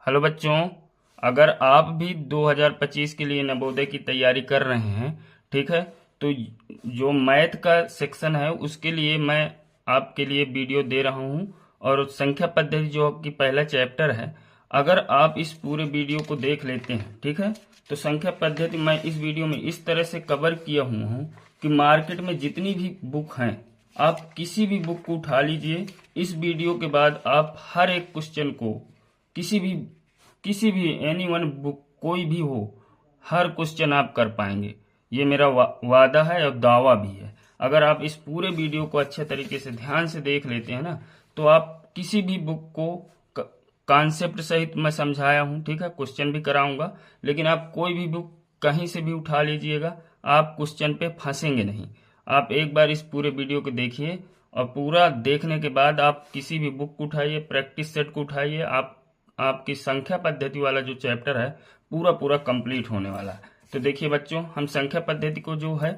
Hello बच्चों, अगर आप भी 2025 के लिए नवोदय की तैयारी कर रहे हैं, ठीक है, तो जो मैथ का सेक्शन है उसके लिए मैं आपके लिए वीडियो दे रहा हूं। और संख्या पद्धति जो आपकी पहला चैप्टर है, अगर आप इस पूरे वीडियो को देख लेते हैं, ठीक है, तो संख्या पद्धति मैं इस वीडियो में इस तरह से कवर किया हुआ हूँ कि मार्केट में जितनी भी बुक हैं, आप किसी भी बुक को उठा लीजिए। इस वीडियो के बाद आप हर एक क्वेश्चन को किसी भी एनी वन बुक कोई भी हो, हर क्वेश्चन आप कर पाएंगे। ये मेरा वादा है और दावा भी है। अगर आप इस पूरे वीडियो को अच्छे तरीके से ध्यान से देख लेते हैं ना, तो आप किसी भी बुक को कॉन्सेप्ट सहित मैं समझाया हूँ, ठीक है, क्वेश्चन भी कराऊंगा, लेकिन आप कोई भी बुक कहीं से भी उठा लीजिएगा, आप क्वेश्चन पे फंसेंगे नहीं। आप एक बार इस पूरे वीडियो को देखिए और पूरा देखने के बाद आप किसी भी बुक को उठाइए, प्रैक्टिस सेट को उठाइए, आपकी संख्या पद्धति वाला जो चैप्टर है पूरा पूरा कंप्लीट होने वाला है। तो देखिए बच्चों, हम संख्या पद्धति को जो है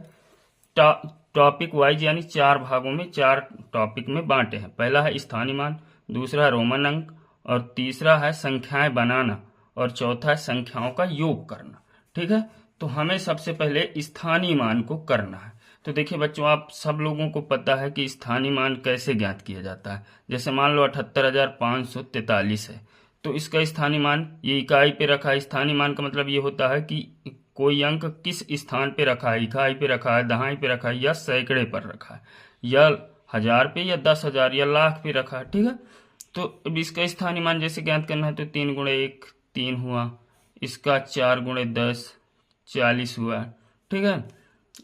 टॉपिक वाइज यानी 4 भागों में, 4 टॉपिक में बांटे हैं। पहला है स्थानीय मान, दूसरा है रोमन अंक, और तीसरा है संख्याएं बनाना, और चौथा है संख्याओं का योग करना। ठीक है, तो हमें सबसे पहले स्थानीय मान को करना है। तो देखिए बच्चों, आप सब लोगों को पता है कि स्थानीय मान कैसे ज्ञात किया जाता है। जैसे मान लो 78,543 है, तो इसका स्थानीय मान ये इकाई पे रखा है। स्थानीय मान का मतलब ये होता है कि कोई अंक किस स्थान पे रखा है, इकाई पे रखा है, दहाई पे रखा है, या सैकड़े पर रखा है, या 1000 पे, या 10,000 या लाख पे रखा है। ठीक है, तो अब इसका स्थानीय मान जैसे ज्ञात करना है तो 3 गुणे 1 3 हुआ, इसका 4 गुणे 10 40 हुआ। ठीक है,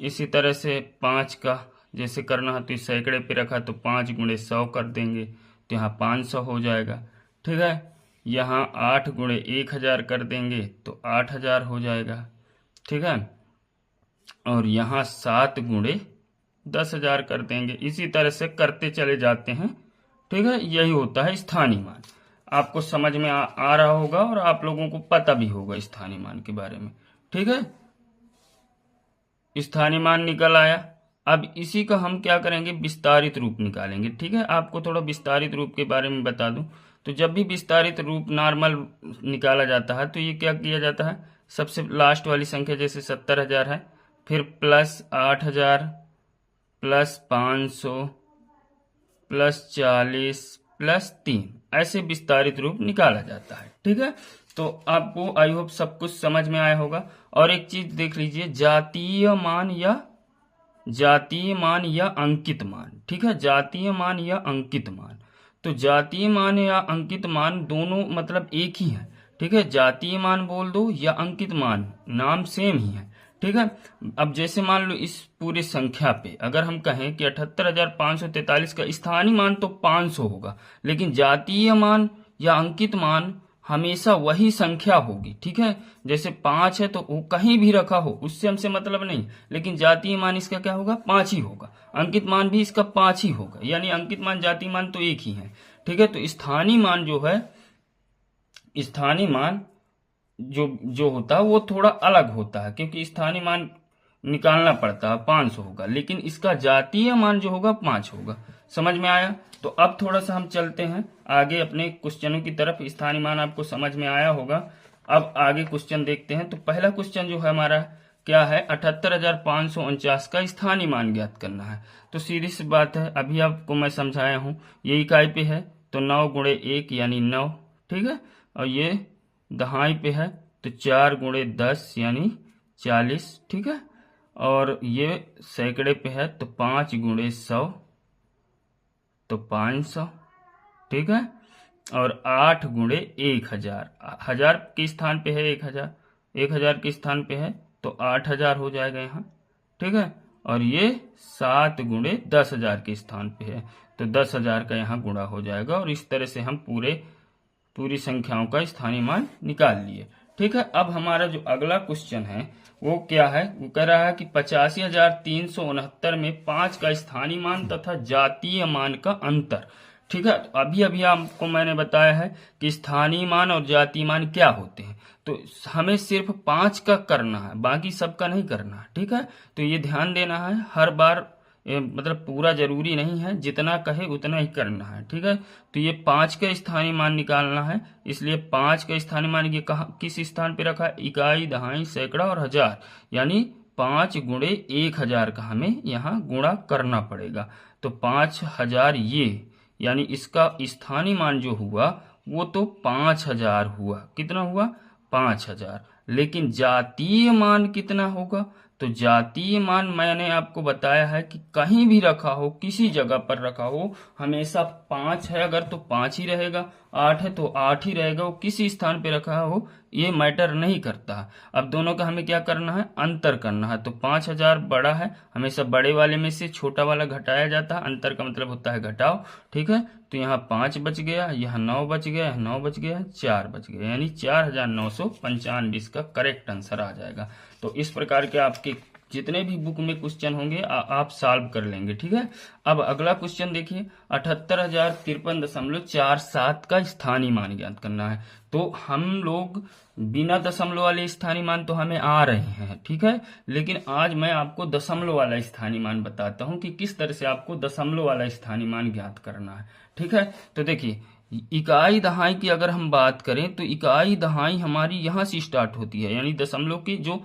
इसी तरह से 5 का जैसे करना है तो इस सैकड़े पे रखा तो 5 गुणे 100 कर देंगे, तो यहाँ 500 हो जाएगा। ठीक है, यहाँ 8 गुणे 1000 कर देंगे तो 8000 हो जाएगा। ठीक है, और यहाँ 7 गुणे 10,000 कर देंगे। इसी तरह से करते चले जाते हैं। ठीक है, यही होता है स्थानीय मान। आपको समझ में आ रहा होगा और आप लोगों को पता भी होगा स्थानीय मान के बारे में। ठीक है, स्थानीय मान निकल आया। अब इसी का हम क्या करेंगे, विस्तारित रूप निकालेंगे। ठीक है, आपको थोड़ा विस्तारित रूप के बारे में बता दूं, तो जब भी विस्तारित रूप नॉर्मल निकाला जाता है तो ये क्या किया जाता है, सबसे लास्ट वाली संख्या जैसे 70,000 है, फिर प्लस 8,000 प्लस 500 प्लस 40 प्लस 3, ऐसे विस्तारित रूप निकाला जाता है। ठीक है, तो आपको आई होप सब कुछ समझ में आया होगा। और एक चीज देख लीजिए, जातीय मान या अंकित मान। ठीक है, जातीय मान या अंकित मान, तो जातीय मान या अंकित मान दोनों मतलब एक ही है। ठीक है, जातीय मान बोल दो या अंकित मान, नाम सेम ही है। ठीक है, अब जैसे मान लो इस पूरी संख्या पे अगर हम कहें कि 78,543 का स्थानीय मान तो 500 होगा, लेकिन जातीय मान या अंकित मान हमेशा वही संख्या होगी। ठीक है, जैसे 5 है तो वो कहीं भी रखा हो उससे हमसे मतलब नहीं, लेकिन जातीय मान इसका क्या होगा, 5 ही होगा। अंकित मान भी इसका 5 ही होगा, यानी अंकित मान जातीय मान तो एक ही है। ठीक है, तो स्थानीय मान जो है, स्थानीय मान जो होता है वो थोड़ा अलग होता है, क्योंकि स्थानीय मान निकालना पड़ता है, 500 होगा, लेकिन इसका जातीय मान जो होगा 5 होगा। समझ में आया? तो अब थोड़ा सा हम चलते हैं आगे अपने क्वेश्चनों की तरफ। स्थानीय मान आपको समझ में आया होगा। अब आगे क्वेश्चन देखते हैं। तो पहला क्वेश्चन जो है हमारा क्या है, 78,549 का स्थानीय मान ज्ञात करना है। तो सीधी सी बात है, अभी आपको मैं समझाया हूं, ये इकाई पे है तो 9 गुणे 1 यानी 9। ठीक है, और ये दहाई पे है तो 4 गुणे 10 यानी 40। ठीक है, और ये सैकड़े पे है तो 5 गुणे 100 तो 500। ठीक है, और 8 गुणे 1000, 1000 के स्थान पे है 1000, 1000 के स्थान पे है तो 8000 हो जाएगा यहाँ। ठीक है, और ये 7 गुणे 10,000 के स्थान पे है तो 10,000 का यहाँ गुणा हो जाएगा। और इस तरह से हम पूरी संख्याओं का स्थानीय मान निकाल लिए। ठीक है, अब हमारा जो अगला क्वेश्चन है वो क्या है, वो कह रहा है कि 85,369 में 5 का स्थानीय मान तथा जातीय मान का अंतर। ठीक है, तो अभी आपको मैंने बताया है कि स्थानीय मान और जातीय मान क्या होते हैं, तो हमें सिर्फ 5 का करना है, बाकी सबका नहीं करना है। ठीक है, तो ये ध्यान देना है, हर बार मतलब पूरा जरूरी नहीं है, जितना कहे उतना ही करना है। ठीक है, तो ये 5 का स्थानीय मान निकालना है, इसलिए 5 का स्थानीय मान ये कहाँ किस स्थान पे रखा है, इकाई, दहाई, सैकड़ा और हजार, यानी 5 गुणे 1000 का हमें यहाँ गुणा करना पड़ेगा। तो 5000 ये, यानी इसका स्थानीय मान जो हुआ वो तो 5000 हुआ। कितना हुआ? 5000। लेकिन जातीय मान कितना होगा? तो जातीय मान मैंने आपको बताया है कि कहीं भी रखा हो, किसी जगह पर रखा हो, हमेशा 5 है अगर तो 5 ही रहेगा, 8 है तो 8 ही रहेगा। वो किसी स्थान पे रखा हो ये मैटर नहीं करता। अब दोनों का हमें क्या करना है? अंतर करना है। तो 5000 बड़ा है, हमेशा बड़े वाले में से छोटा वाला घटाया जाता है, अंतर का मतलब होता है घटाव। ठीक है, तो यहाँ 5 बच गया, यहाँ 9 बच गया, यहाँ 9 बच गया, 4 बच गया, यानी 4995 इसका करेक्ट आंसर आ जाएगा। तो इस प्रकार के आपके जितने भी बुक में क्वेश्चन होंगे आप सॉल्व कर लेंगे। ठीक है, अब अगला क्वेश्चन देखिए, 78,053.47 का स्थानीय मान ज्ञात करना है। तो हम लोग बिना दशमलव वाले स्थानीय मान तो हमें आ रहे हैं, ठीक है, लेकिन आज मैं आपको दशमलव वाला स्थानीय मान बताता हूं कि किस तरह से आपको दशमलव वाला स्थानीय मान ज्ञात करना है। ठीक है, तो देखिए, इकाई दहाई की अगर हम बात करें तो इकाई दहाई हमारी यहां से स्टार्ट होती है, यानी दशमलव की जो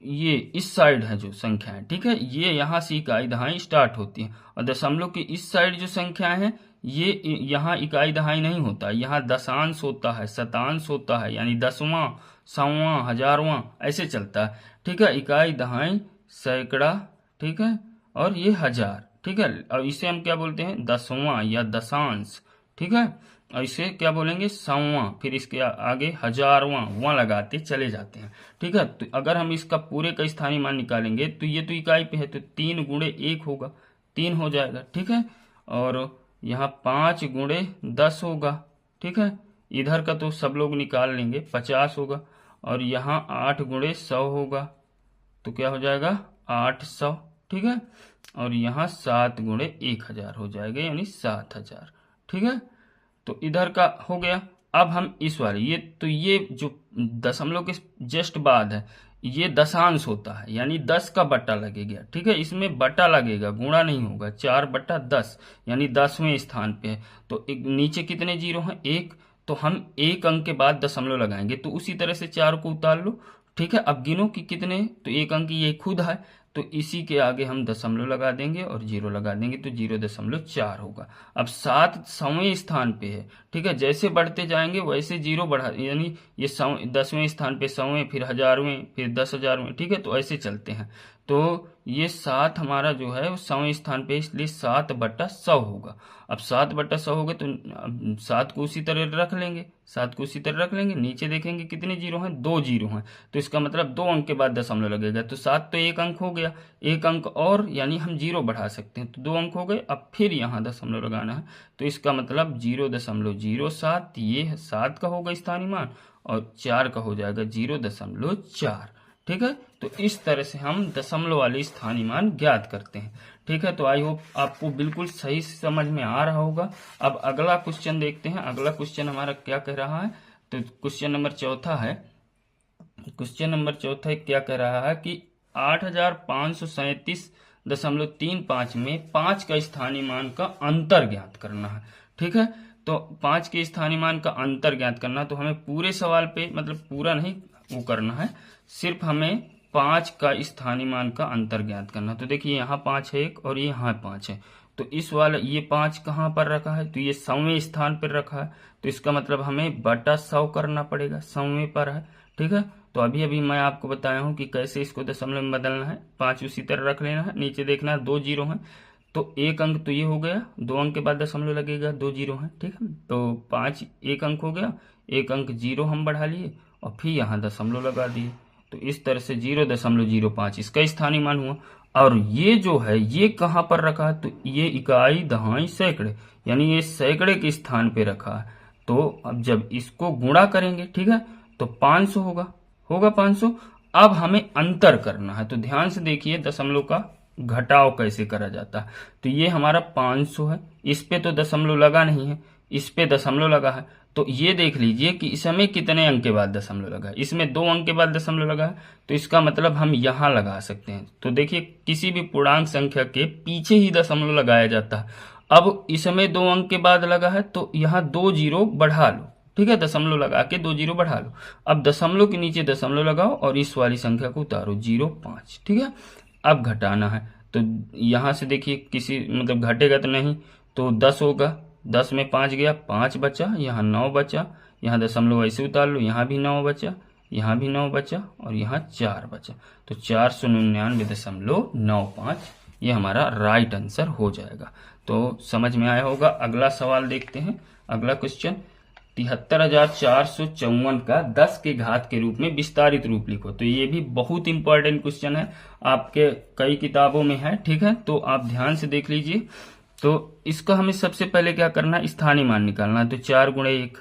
ये इस साइड है जो संख्या है, ठीक है, ये यहाँ से इकाई दहाई स्टार्ट होती है, और दशमलव की इस साइड जो संख्या है ये यहाँ इकाई दहाई नहीं होता, यहाँ दशांश होता है, शतांश होता है, यानी 10वां, 100वां, 1000वां ऐसे चलता है। ठीक है, इकाई दहाई, सैकड़ा, ठीक है, और ये हजार। ठीक है, और इसे हम क्या बोलते हैं? 10वां या दशांश। ठीक है, और इसे क्या बोलेंगे? 100वां, फिर इसके आगे 1000वां, वहां लगाते चले जाते हैं। ठीक है, तो अगर हम इसका पूरे का स्थानीय मान निकालेंगे तो ये तो इकाई पे है, तो 3 गुणे 1 होगा, 3 हो जाएगा। ठीक है, और यहाँ 5 गुणे 10 होगा। ठीक है, इधर का तो सब लोग निकाल लेंगे, 50 होगा, और यहाँ 8 गुणे 100 होगा, तो क्या हो जाएगा? 800। ठीक है, और यहाँ 7 गुणे 1000 हो जाएगा, यानी 7000। ठीक है, तो इधर का हो गया। अब हम इस वाले ये जो दशमलव के जस्ट बाद है ये दशांश होता है, यानी 10 का बट्टा लगेगा। ठीक है, इसमें बट्टा लगेगा, गुणा नहीं होगा। 4/10 यानी 10वें स्थान पे है, तो नीचे कितने जीरो हैं? 1, तो हम 1 अंक के बाद दशमलव लगाएंगे, तो उसी तरह से 4 को उतार लो। ठीक है, अब गिनो कि कितने, तो 1 अंक ये खुद है, तो इसी के आगे हम दशमलव लगा देंगे और 0 लगा देंगे, तो 0.4 होगा। अब 7 100वें स्थान पे है। ठीक है, जैसे बढ़ते जाएंगे वैसे 0 बढ़ा, यानी ये 10वें स्थान पे 100वें, फिर 1000वें, फिर 10,000वें। ठीक है, तो ऐसे चलते हैं। तो ये 7 हमारा जो है वो 100वें स्थान पे, इसलिए 7/100 होगा। अब 7/100 होगा तो 7 को उसी तरह रख लेंगे, 7 को उसी तरह रख लेंगे। नीचे देखेंगे कितने जीरो हैं? 2 जीरो हैं, तो इसका मतलब 2 अंक के बाद दशमलव लगेगा। तो 7 तो 1 अंक हो गया, 1 अंक और, यानी हम 0 बढ़ा सकते हैं, तो 2 अंक हो गए। अब फिर यहाँ दशमलव लगाना है, तो इसका मतलब 0.07, ये 7 का होगा स्थानीय मान, और 4 का हो जाएगा 0.4। ठीक है, तो इस तरह से हम दशमलव वाले स्थानीय मान ज्ञात करते हैं। ठीक है, तो आई होप आपको बिल्कुल सही समझ में आ रहा होगा। अब अगला क्वेश्चन देखते हैं, अगला क्वेश्चन हमारा क्या कह रहा है। तो क्वेश्चन नंबर 4 है, क्वेश्चन नंबर 4 क्या कह रहा है कि 8537.35 में 5 का स्थानीय मान का अंतर ज्ञात करना है। ठीक है, तो 5 के स्थानीय मान का अंतर ज्ञात करना, तो हमें पूरे सवाल पे, मतलब पूरा नहीं वो करना है, सिर्फ हमें 5 का स्थानीय मान का अंतर ज्ञात करना। तो देखिए, यहाँ 5 है एक, और ये यहाँ 5 है, तो इस वाला ये 5 कहाँ पर रखा है? तो ये 100वें स्थान पर रखा है, तो इसका मतलब हमें बटा 100 करना पड़ेगा, 100वें पर है। ठीक है, तो अभी अभी मैं आपको बताया हूँ कि कैसे इसको दशमलव में बदलना है। 5 उसी तरह रख लेना है, नीचे देखना है 2 जीरो है, तो 1 अंक तो ये हो गया, 2 अंक के बाद दशमलव लगेगा, 2 जीरो है। ठीक है, तो 5 1 अंक हो गया, 1 अंक 0 हम बढ़ा लिए, और फिर यहाँ दशमलव लगा दिए, तो इस तरह से 0.05 इसका स्थानीय मान हुआ। और ये जो है ये कहाँ पर रखा है? तो ये इकाई, दहाई, सैकड़े, यानी ये सैकड़े के स्थान पे रखा है। तो अब जब इसको गुणा करेंगे, ठीक है, तो 500 होगा 500। अब हमें अंतर करना है, तो ध्यान से देखिए दशमलव का घटाव कैसे करा जाता है। तो ये हमारा 500 है, इस पे तो दशमलव लगा नहीं है, इस पे दशमलव लगा है, तो ये देख लीजिए कि इसमें कितने अंक के बाद दशमलव लगा है। इसमें 2 अंक के बाद दशमलव लगा है, तो इसका मतलब हम यहाँ लगा सकते हैं। तो देखिए किसी भी पूर्णांक संख्या के पीछे ही दशमलव लगाया जाता है। अब इसमें 2 अंक के बाद लगा है, तो यहाँ 2 जीरो बढ़ा लो, ठीक है, दशमलव लगा के 2 जीरो बढ़ा लो। अब दशमलव के नीचे दशमलव लगाओ और इस वाली संख्या को उतारो 0.5, ठीक है। अब घटाना है, तो यहाँ से देखिए किसी मतलब घटेगा तो नहीं, तो 10 होगा, 10 में 5 गया, 5 बचा, यहाँ 9 बचा, यहाँ दशमलव ऐसे उतार लो, यहाँ भी 9 बचा, यहाँ भी 9 बचा और यहाँ 4 बचा, तो 499.95 ये हमारा राइट आंसर हो जाएगा। तो समझ में आया होगा। अगला सवाल देखते हैं। अगला क्वेश्चन, 73,454 का 10 के घात के रूप में विस्तारित रूप लिखो। तो ये भी बहुत इंपॉर्टेंट क्वेश्चन है, आपके कई किताबों में है, ठीक है, तो आप ध्यान से देख लीजिए। तो इसका हमें सबसे पहले क्या करना है, स्थानीय मान निकालना है। तो 4 गुणे 1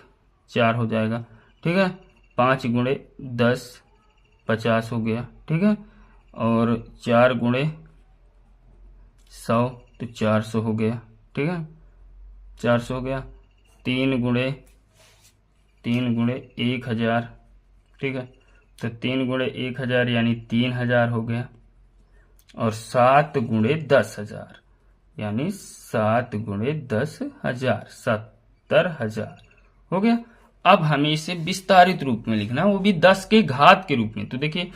4 हो जाएगा, ठीक है। 5 गुणे 10 50 हो गया, ठीक है। और 4 गुणे 100 तो 400 हो गया, ठीक है, 400 हो गया। 3 गुणे 1000, ठीक है, तो 3 गुणे 1000 यानी 3000 हो गया। और 7 गुणे 10,000 यानी 7 गुणे 10,000 70,000 हो गया। अब हमें इसे विस्तारित रूप में लिखना है, वो भी 10 के घात के रूप में। तो देखिए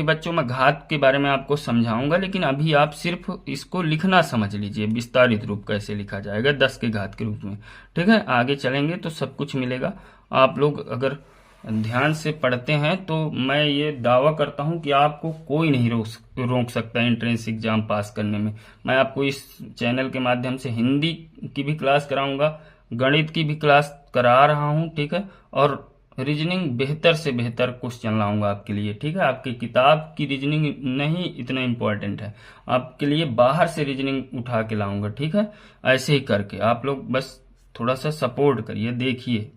बच्चों, मैं घात के बारे में आपको समझाऊंगा, लेकिन अभी आप सिर्फ इसको लिखना समझ लीजिए, विस्तारित रूप कैसे लिखा जाएगा 10 के घात के रूप में, ठीक है। आगे चलेंगे तो सब कुछ मिलेगा। आप लोग अगर ध्यान से पढ़ते हैं तो मैं ये दावा करता हूं कि आपको कोई नहीं रोक सकता एंट्रेंस एग्जाम पास करने में। मैं आपको इस चैनल के माध्यम से हिंदी की भी क्लास कराऊंगा, गणित की भी क्लास करा रहा हूं, ठीक है, और रीजनिंग बेहतर से बेहतर क्वेश्चन लाऊंगा आपके लिए, ठीक है। आपकी किताब की रीजनिंग नहीं इतना इम्पोर्टेंट है, आपके लिए बाहर से रीजनिंग उठा के लाऊंगा, ठीक है। ऐसे ही करके आप लोग बस थोड़ा सा सपोर्ट करिए, देखिए,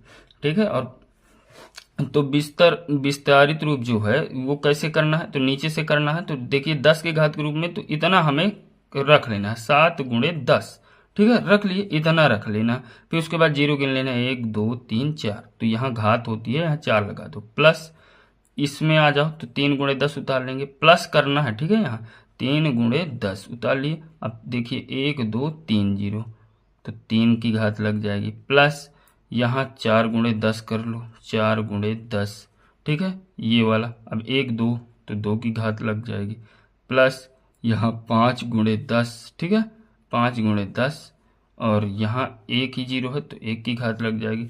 ठीक है। और तो विस्तारित रूप जो है वो कैसे करना है, तो नीचे से करना है। तो देखिए 10 के घात के रूप में तो इतना हमें रख लेना है, 7 गुणे 10, ठीक है, रख लिए, इतना रख लेना। फिर उसके बाद 0 गिन लेना, 1 2 3 4, तो यहाँ घात होती है, यहाँ 4 लगा दो, प्लस इसमें आ जाओ तो 3 गुणे 10 उतार लेंगे, प्लस करना है, ठीक है। यहाँ 3 गुणे 10 उतार लिए। अब देखिए 1 2 3 0, तो 3 की घात लग जाएगी, प्लस यहाँ 4 गुणे 10 कर लो, 4 गुणे 10, ठीक है, ये वाला। अब 1 2 तो 2 की घात लग जाएगी, प्लस यहाँ 5 गुणे 10, ठीक है, 5 गुणे 10, और यहाँ 1 ही 0 है तो 1 की घात लग जाएगी,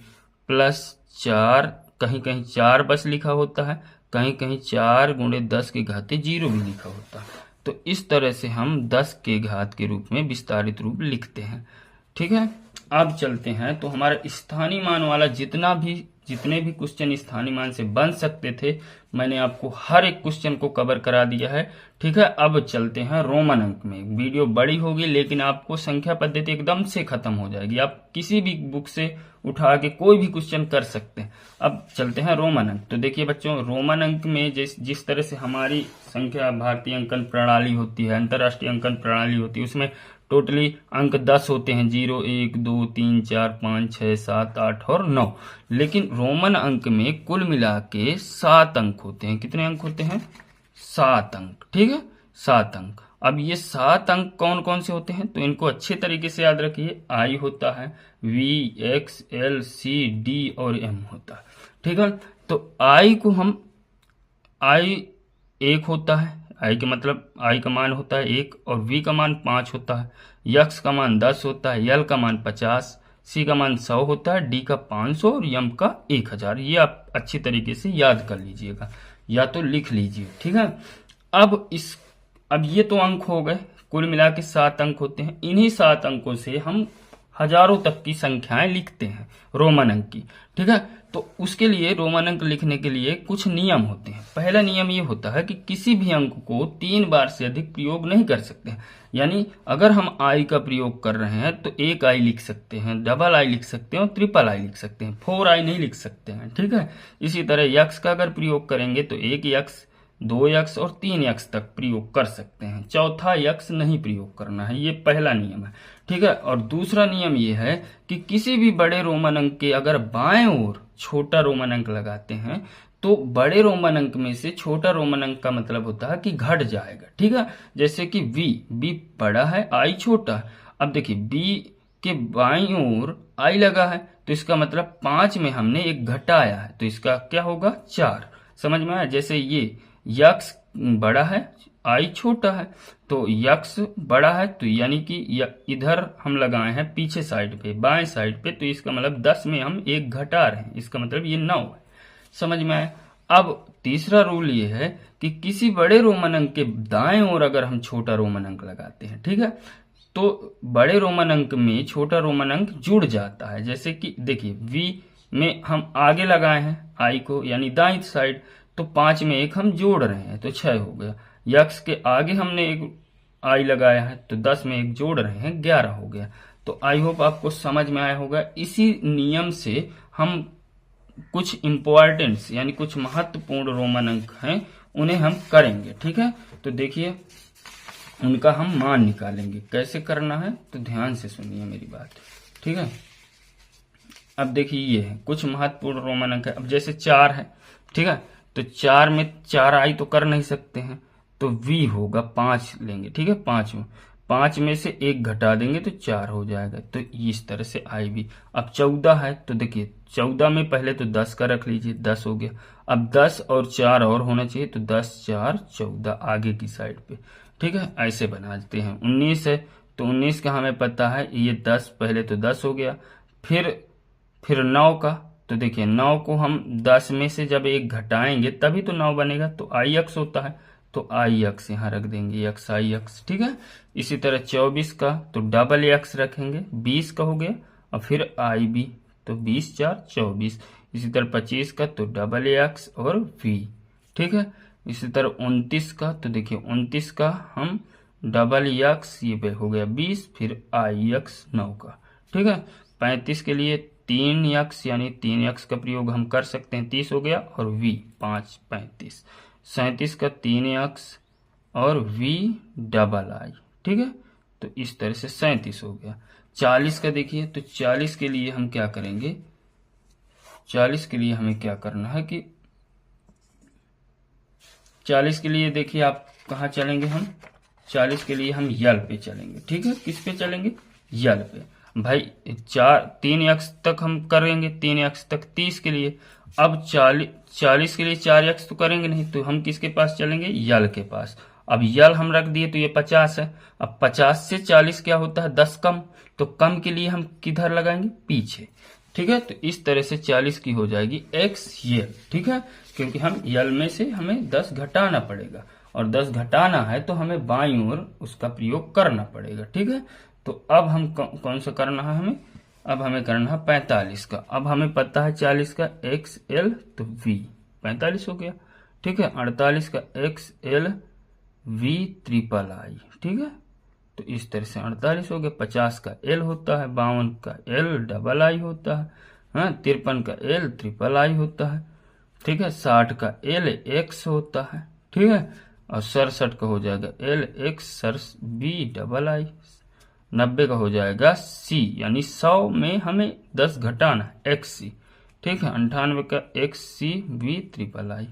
प्लस 4, कहीं कहीं 4 बस लिखा होता है, कहीं कहीं 4 गुणे 10 की घाते 0 भी लिखा होता है। तो इस तरह से हम 10 के घात के रूप में विस्तारित रूप लिखते हैं, ठीक है। अब चलते हैं, तो हमारा स्थानीय मान वाला जितने भी क्वेश्चन स्थानीय मान से बन सकते थे, मैंने आपको हर एक क्वेश्चन को कवर करा दिया है, ठीक है। अब चलते हैं रोमन अंक में। वीडियो बड़ी होगी लेकिन आपको संख्या पद्धति एकदम से खत्म हो जाएगी, आप किसी भी बुक से उठा के कोई भी क्वेश्चन कर सकते हैं। अब चलते हैं रोमन अंक। तो देखिए बच्चों, रोमन अंक में जिस तरह से हमारी संख्या भारतीय अंकन प्रणाली होती है, अंतरराष्ट्रीय अंकन प्रणाली होती है, उसमें टोटली अंक 10 होते हैं, 0 1 2 3 4 5 6 7 8 और 9। लेकिन रोमन अंक में कुल मिला के 7 अंक होते हैं। कितने अंक होते हैं? 7 अंक, ठीक है, 7 अंक। अब ये 7 अंक कौन कौन से होते हैं, तो इनको अच्छे तरीके से याद रखिए। आई होता है, V, X, L, C, D और एम होता है, ठीक है। तो आई को हम, आई 1 होता है, आई का मतलब आई का मान होता है 1, और वी का मान 5 होता है, यक्स का मान 10 होता है, यल का मान 50, सी का मान 100 होता है, डी का 500 और यम का 1000। ये आप अच्छी तरीके से याद कर लीजिएगा या तो लिख लीजिए, ठीक है। अब ये तो अंक हो गए, कुल मिला के 7 अंक होते हैं। इन्हीं 7 अंकों से हम हजारों तक की संख्याएं लिखते हैं रोमन अंक की, ठीक है। तो उसके लिए रोमन अंक लिखने के लिए कुछ नियम होते हैं। पहला नियम ये होता है कि किसी भी अंक को 3 बार से अधिक प्रयोग नहीं कर सकते हैं। यानी अगर हम आई का प्रयोग कर रहे हैं तो 1 आई लिख सकते हैं, डबल आई लिख सकते हैं और ट्रिपल आई लिख सकते हैं, 4 आई नहीं लिख सकते हैं, ठीक है। इसी तरह यक्स का अगर प्रयोग करेंगे तो 1 यक्स, 2 यक्स और 3 यक्स तक प्रयोग कर सकते हैं, चौथा यक्स नहीं प्रयोग करना है। ये पहला नियम है, ठीक है। और दूसरा नियम ये है कि किसी भी बड़े रोमन अंक के अगर बाएं ओर छोटा रोमन अंक लगाते हैं तो बड़े रोमन अंक में से छोटा रोमन अंक का मतलब होता है कि घट जाएगा। ठीक है, जैसे कि बी बड़ा है, आई छोटा है। अब देखिए बी के बाईं ओर आई लगा है तो इसका मतलब 5 में हमने एक घटाया है तो इसका क्या होगा 4। समझ में आया। जैसे ये यक्स बड़ा है, आई छोटा है, तो यक्स बड़ा है तो यानी कि इधर हम लगाए हैं पीछे साइड पे, बाएं साइड पे, तो इसका मतलब 10 में हम एक घटा रहे हैं, इसका मतलब ये 9 है। समझ में आया। अब तीसरा रूल ये है कि किसी बड़े रोमन अंक के दाएं ओर अगर हम छोटा रोमन अंक लगाते हैं, ठीक है, तो बड़े रोमन अंक में छोटा रोमन अंक जुड़ जाता है। जैसे कि देखिए वी में हम आगे लगाए हैं आई को यानी दाईं साइड, तो 5 में एक हम जोड़ रहे हैं तो 6 हो गया। यक्स के आगे हमने एक आई लगाया है तो 10 में एक जोड़ रहे हैं 11 हो गया। तो आई होप आपको समझ में आया होगा। इसी नियम से हम कुछ इंपॉर्टेंस यानी कुछ महत्वपूर्ण रोमन अंक हैं उन्हें हम करेंगे। ठीक है, तो देखिए उनका हम मान निकालेंगे। कैसे करना है तो ध्यान से सुनिए मेरी बात। ठीक है, अब देखिए ये है कुछ महत्वपूर्ण रोमन अंक है। अब जैसे 4 है, ठीक है, तो 4 में 4 आई तो कर नहीं सकते हैं तो वी होगा 5 लेंगे। ठीक है, 5 में से एक घटा देंगे तो 4 हो जाएगा। तो इस तरह से आई भी। अब 14 है तो देखिए 14 में पहले तो 10 का रख लीजिए, 10 हो गया। अब 10 और 4 और होना चाहिए तो 10 4 14 आगे की साइड पे। ठीक है, ऐसे बनाते हैं। 19 है तो 19 का हमें पता है ये 10 पहले तो 10 हो गया, फिर 9 का, तो देखिए 9 को हम 10 में से जब एक घटाएंगे तभी तो 9 बनेगा, तो आई एक्स होता है तो आई एक्स यहाँ रख देंगे, एक्स आई एक्स। ठीक है, इसी तरह 24 का तो डबल एक्स रखेंगे, 20 का हो गया, और फिर आई बी तो 20 4 24। इसी तरह 25 का तो डबल एक्स और वी। ठीक है, इसी तरह 29 का तो देखिए 29 का हम डबल एक्स, ये हो गया 20, फिर आई एक्स 9 का। ठीक है, 35 के लिए 3 एक्स यानी 3 एक्स का प्रयोग हम कर सकते हैं, 30 हो गया, और वी 5 35। 37 का 3 एक्स और वी डबल आई। ठीक है, तो इस तरह से 37 हो गया। 40 का देखिए तो 40 के लिए हम क्या करेंगे, 40 के लिए हमें क्या करना है कि 40 के लिए देखिए आप कहाँ चलेंगे, हम 40 के लिए हम यल पे चलेंगे। ठीक है, किस पे चलेंगे, यल पे। भाई 3 एक्स तक हम करेंगे, 3 एक्स तक 30 के लिए। अब 40 के लिए 4 एक्स तो करेंगे नहीं, तो हम किसके पास चलेंगे, यल के पास। अब यल हम रख दिए तो ये 50 है। अब 50 से 40 क्या होता है, 10 कम, तो कम के लिए हम किधर लगाएंगे, पीछे। ठीक है, तो इस तरह से 40 की हो जाएगी एक्स यल। ठीक है, क्योंकि हम यल में से हमें 10 घटाना पड़ेगा, और 10 घटाना है तो हमें बाईं ओर उसका प्रयोग करना पड़ेगा। ठीक है, तो अब हम कौन सा करना है हमें, अब हमें करना है 45 का। अब हमें पता है 40 का एक्स एल तो वी 45 हो गया। ठीक है, 48 का एक्स एल वी ट्रिपल आई। ठीक है, तो इस तरह से 48 हो गया। 50 का एल होता है, 52 का एल डबल आई होता है, 53 का एल ट्रिपल आई होता है। ठीक है, 60 का एल एक्स होता है। ठीक है, और 67 का हो जाएगा एल एक्स सर बी डबल आई। 90 का हो जाएगा सी, यानी 100 में हमें 10 घटाना है, एक्स सी। ठीक है, 98 का X C V triple I.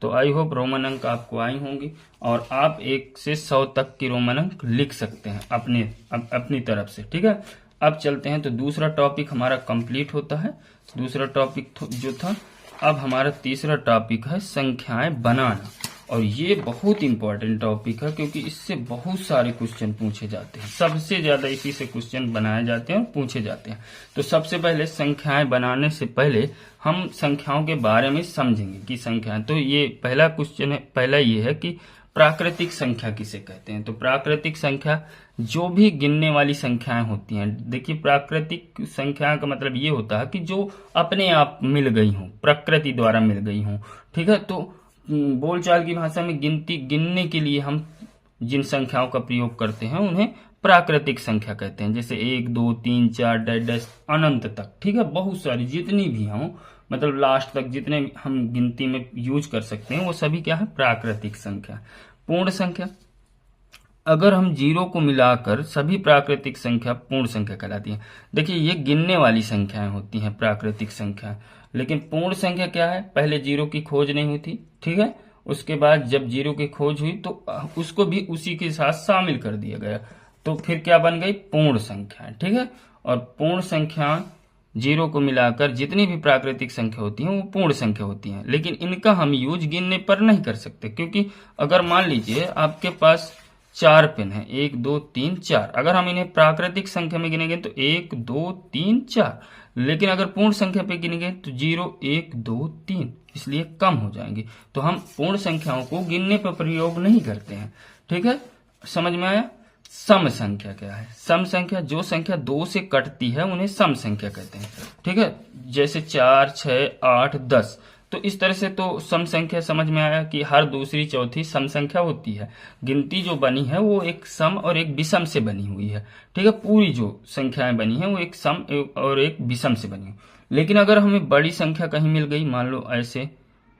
तो आई होप रोमन अंक आपको आई होंगी, और आप 1 से 100 तक की रोमन अंक लिख सकते हैं अपनी तरफ से। ठीक है, अब चलते हैं तो दूसरा टॉपिक हमारा कंप्लीट होता है। दूसरा टॉपिक जो था, अब हमारा तीसरा टॉपिक है संख्याएं बनाना, और ये बहुत इंपॉर्टेंट टॉपिक है क्योंकि इससे बहुत सारे क्वेश्चन पूछे जाते हैं। सबसे ज्यादा इसी से क्वेश्चन बनाए जाते हैं और पूछे जाते हैं। तो सबसे पहले संख्याएं बनाने से पहले हम संख्याओं के बारे में समझेंगे कि संख्याएं, तो ये पहला क्वेश्चन है, पहला ये है कि प्राकृतिक संख्या किसे कहते हैं। तो प्राकृतिक संख्या जो भी गिनने वाली संख्याएं होती हैं। देखिए प्राकृतिक संख्या का मतलब ये होता है कि जो अपने आप मिल गई हों, प्रकृति द्वारा मिल गई हों। ठीक है, तो बोलचाल की भाषा में गिनने के लिए हम जिन संख्याओं का प्रयोग करते हैं उन्हें प्राकृतिक संख्या कहते हैं। जैसे 1 2 3 4 डैश अनंत तक। ठीक है, बहुत सारी जितनी भी हों, मतलब लास्ट तक जितने हम गिनती में यूज कर सकते हैं वो सभी क्या है, प्राकृतिक संख्या। पूर्ण संख्या, अगर हम जीरो को मिलाकर सभी प्राकृतिक संख्या पूर्ण संख्या कहलाती है। देखिए ये गिनने वाली संख्याएं होती हैं प्राकृतिक संख्या, लेकिन पूर्ण संख्या क्या है, पहले जीरो की खोज नहीं हुई थी, ठीक है, उसके बाद जब जीरो की खोज हुई तो उसको भी उसी के साथ शामिल कर दिया गया, तो फिर क्या बन गई, पूर्ण संख्या, ठीक है। और पूर्ण संख्या जीरो को मिलाकर जितनी भी प्राकृतिक संख्या होती हैं वो पूर्ण संख्या होती हैं, लेकिन इनका हम यूज गिनने पर नहीं कर सकते, क्योंकि अगर मान लीजिए आपके पास 4 पेन है, 1 2 3 4, अगर हम इन्हें प्राकृतिक संख्या में गिनेंगे तो 1 2 3 4, लेकिन अगर पूर्ण संख्या पे गिनेंगे तो 0 1 2 3, इसलिए कम हो जाएंगे। तो हम पूर्ण संख्याओं को गिनने पर प्रयोग नहीं करते हैं, ठीक है, समझ में आया। सम संख्या क्या है, सम संख्या जो संख्या 2 से कटती है उन्हें सम संख्या कहते हैं, ठीक है, जैसे 4 6 8 10। तो इस तरह से तो सम संख्या समझ में आया कि हर दूसरी चौथी सम संख्या होती है। गिनती जो बनी है वो एक सम और एक विषम से बनी हुई है, ठीक है, पूरी जो संख्याएं बनी है वो एक सम और एक विषम से बनी है। लेकिन अगर हमें बड़ी संख्या कहीं मिल गई, मान लो ऐसे,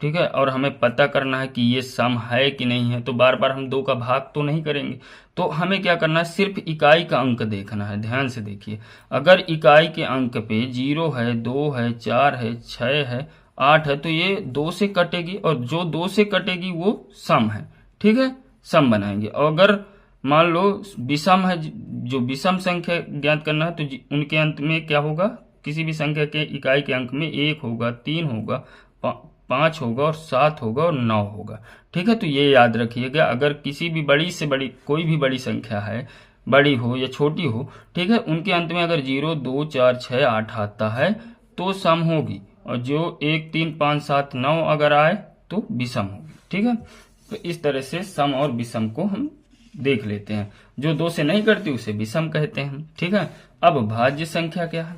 ठीक है, और हमें पता करना है कि ये सम है कि नहीं है, तो बार बार हम 2 का भाग तो नहीं करेंगे, तो हमें क्या करना है, सिर्फ इकाई का अंक देखना है। ध्यान से देखिए, अगर इकाई के अंक पे 0 है, 2 है, 4 है, 6 है, 8 है, तो ये 2 से कटेगी, और जो 2 से कटेगी वो सम है, ठीक है, सम बनाएंगे। और अगर मान लो विषम है, जो विषम संख्या ज्ञात करना है, तो उनके अंत में क्या होगा, किसी भी संख्या के इकाई के अंक में 1 होगा, 3 होगा, 5 होगा और 7 होगा और 9 होगा, ठीक है। तो ये याद रखिएगा, अगर किसी भी बड़ी से बड़ी कोई भी बड़ी संख्या है, बड़ी हो या छोटी हो, ठीक है, उनके अंत में अगर 0 2 4 6 8 आता है तो सम होगी, और जो 1 3 5 7 9 अगर आए तो विषम होगी, ठीक है। तो इस तरह से सम और विषम को हम देख लेते हैं। जो 2 से नहीं करती उसे विषम कहते हैं, ठीक है। अब भाज्य संख्या क्या है,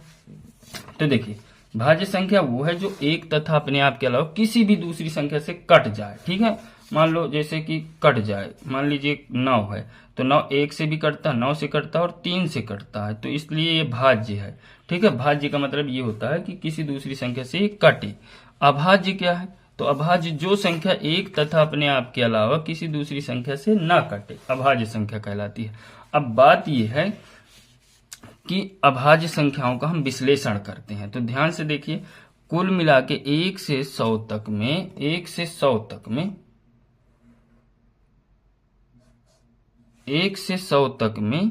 तो देखिए भाज्य संख्या वो है जो एक तथा अपने आप के अलावा किसी भी दूसरी संख्या से कट जाए, ठीक है। मान लो जैसे कि कट जाए, मान लीजिए 9 है, तो 9 1 से भी कटता है, 9 से कटता है और 3 से कटता है, तो इसलिए ये भाज्य है, ठीक है। भाज्य का मतलब ये होता है कि किसी दूसरी संख्या से कटे। अभाज्य क्या है, तो अभाज्य जो संख्या एक तथा अपने आप के अलावा किसी दूसरी संख्या से न कटे, अभाज्य संख्या कहलाती है। अब बात यह है कि अभाज्य संख्याओं का हम विश्लेषण करते हैं, तो ध्यान से देखिए, कुल मिला के 1 से 100 तक में 1 से 100 तक में 1 से 100 तक में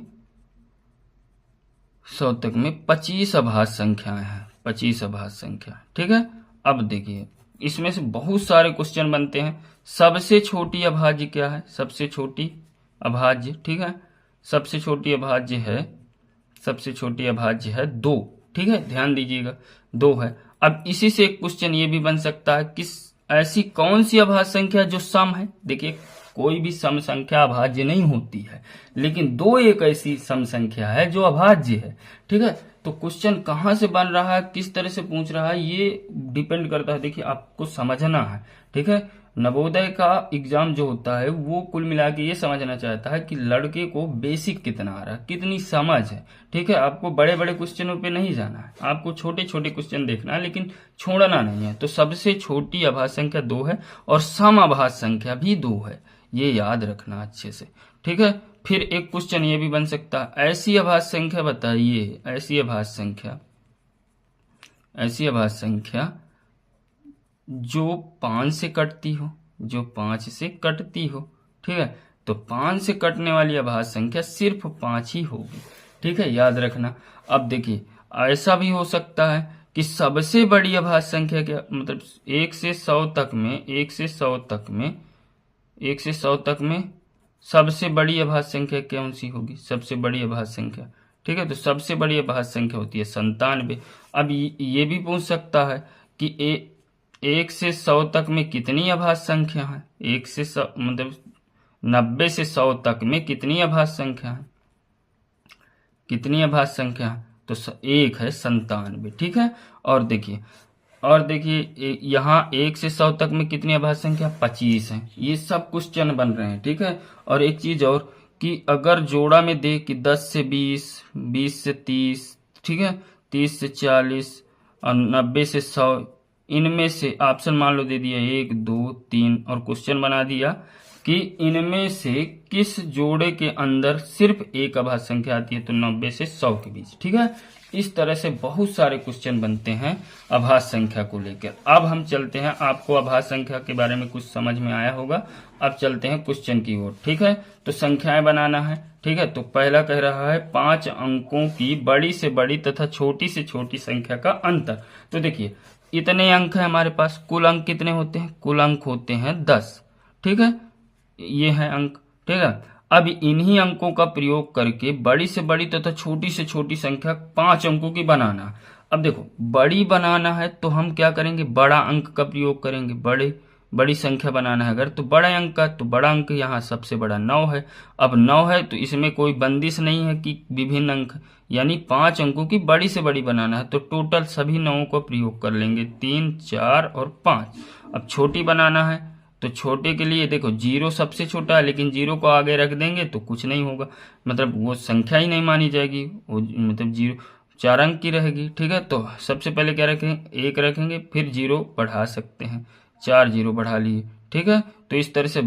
100 तक में 25 अभाज्य संख्याएं हैं, 25 अभाज्य संख्या, ठीक है। अब देखिए इसमें से बहुत सारे क्वेश्चन बनते हैं। सबसे छोटी अभाज्य क्या है, सबसे छोटी अभाज्य, ठीक है, सबसे छोटी अभाज्य है, सबसे छोटी अभाज्य है 2, ठीक है, ध्यान दीजिएगा 2 है। अब इसी से एक क्वेश्चन ये भी बन सकता है कि ऐसी कौन सी अभाज्य संख्या जो सम है। देखिए कोई भी सम संख्या अभाज्य नहीं होती है, लेकिन 2 एक ऐसी सम संख्या है जो अभाज्य है, ठीक है। तो क्वेश्चन कहां से बन रहा है, किस तरह से पूछ रहा है, ये डिपेंड करता है, देखिए आपको समझना है, ठीक है। नवोदय का एग्जाम जो होता है वो कुल मिला के ये समझना चाहता है कि लड़के को बेसिक कितना आ रहा है, कितनी समझ है, ठीक है। आपको बड़े बड़े क्वेश्चनों पे नहीं जाना है, आपको छोटे छोटे क्वेश्चन देखना है, लेकिन छोड़ना नहीं है। तो सबसे छोटी अभाज्य संख्या 2 है और सम अभाज्य संख्या भी 2 है, ये याद रखना अच्छे से, ठीक है। फिर एक क्वेश्चन ये भी बन सकता है, ऐसी अभाज्य संख्या बताइए, ऐसी अभाज्य संख्या, ऐसी अभाज्य संख्या जो 5 से कटती हो, जो 5 से कटती हो, ठीक है। तो 5 से कटने वाली अभाज्य संख्या सिर्फ 5 ही होगी, ठीक है, याद रखना। अब देखिए ऐसा भी हो सकता है कि सबसे बड़ी अभाज्य संख्या क्या, मतलब 1 से 100 तक में 1 से 100 तक में 1 से 100 तक में सबसे बड़ी अभाज्य संख्या कौन सी होगी, सबसे बड़ी अभाज्य संख्या, ठीक है। तो सबसे बड़ी अभाज्य संख्या होती है 97। अब ये भी पूछ सकता है कि 1 से 100 तक में कितनी अभाज्य संख्या है, 1 से 100 मतलब 90 से 100 तक में कितनी अभाज्य संख्या है, कितनी अभाज्य संख्या है, तो 1 है 97, ठीक है। और देखिए यहाँ 1 से 100 तक में कितनी अभाज्य संख्या 25 है। ये सब क्वेश्चन बन रहे हैं, ठीक है। और एक चीज और कि अगर जोड़ा में दे कि 10 से 20, 20 से 30, ठीक है, 30 से 40 और 90 से 100, इनमें से ऑप्शन मान लो दे दिया 1 2 3 और क्वेश्चन बना दिया कि इनमें से किस जोड़े के अंदर सिर्फ एक अभाज्य संख्या आती है, तो 90 से 100 के बीच। ठीक है, इस तरह से बहुत सारे क्वेश्चन बनते हैं अभाज्य संख्या को लेकर। अब हम चलते हैं, आपको अभाज्य संख्या के बारे में कुछ समझ में आया होगा, अब चलते हैं क्वेश्चन की ओर। ठीक है, तो संख्याएं बनाना है। ठीक है, तो पहला कह रहा है 5 अंकों की बड़ी से बड़ी तथा छोटी से छोटी संख्या का अंतर। तो देखिए इतने अंक है हमारे पास, कुल अंक कितने होते हैं, कुल अंक होते हैं 10। ठीक है, ये है अंक। ठीक है, अब इन्हीं अंकों का प्रयोग करके बड़ी से बड़ी तथा छोटी से छोटी संख्या 5 अंकों की बनाना। अब देखो बड़ी बनाना है तो हम क्या करेंगे, बड़ा अंक का प्रयोग करेंगे। बड़ी संख्या बनाना है अगर तो बड़े अंक का, तो बड़ा अंक यहाँ सबसे बड़ा 9 है। अब 9 है तो इसमें कोई बंदिश नहीं है कि विभिन्न अंक, यानी 5 अंकों की बड़ी से बड़ी बनाना है, तो टोटल सभी 9 का प्रयोग कर लेंगे, 3, 4 और 5। अब छोटी बनाना है तो छोटे के लिए देखो 0 सबसे छोटा है, लेकिन 0 को आगे रख देंगे तो कुछ नहीं होगा, मतलब वो संख्या ही नहीं मानी जाएगी, वो मतलब 0 4 अंक की रहेगी। ठीक है, तो सबसे पहले क्या रखेंगे, 1 रखेंगे, फिर 0 बढ़ा सकते हैं, 4 0 बढ़ा लिए। ठीक है, तो इस तरह से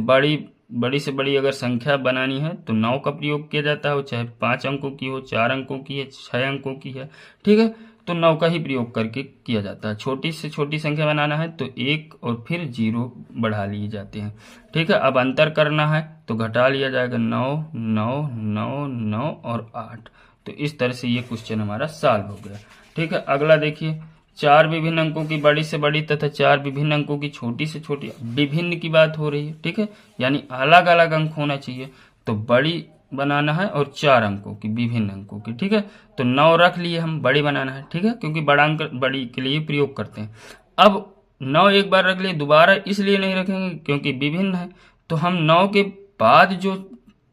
बड़ी से बड़ी अगर संख्या बनानी है तो 9 का प्रयोग किया जाता है, वो चाहे 5 अंकों की हो, 4 अंकों की है, 6 अंकों की है। ठीक है, तो 9 का ही प्रयोग करके किया जाता है। छोटी से छोटी संख्या बनाना है तो 1 और फिर 0 बढ़ा लिए जाते हैं। ठीक है, अब अंतर करना है तो घटा लिया जाएगा, 9 9 9 9 और 8। तो इस तरह से ये क्वेश्चन हमारा सॉल्व हो गया। ठीक है, अगला देखिए, 4 विभिन्न अंकों की बड़ी से बड़ी तथा 4 विभिन्न अंकों की छोटी से छोटी, विभिन्न की बात हो रही है। ठीक है, यानी अलग अलग अंक होना चाहिए, तो बड़ी बनाना है और 4 अंकों की, विभिन्न अंकों की। ठीक है, तो 9 रख लिए हम, बड़ी बनाना है। ठीक है, क्योंकि बड़ा अंक बड़ी के लिए प्रयोग करते हैं। अब 9 एक बार रख लिए, दोबारा इसलिए नहीं रखेंगे क्योंकि विभिन्न है, तो हम 9 के बाद जो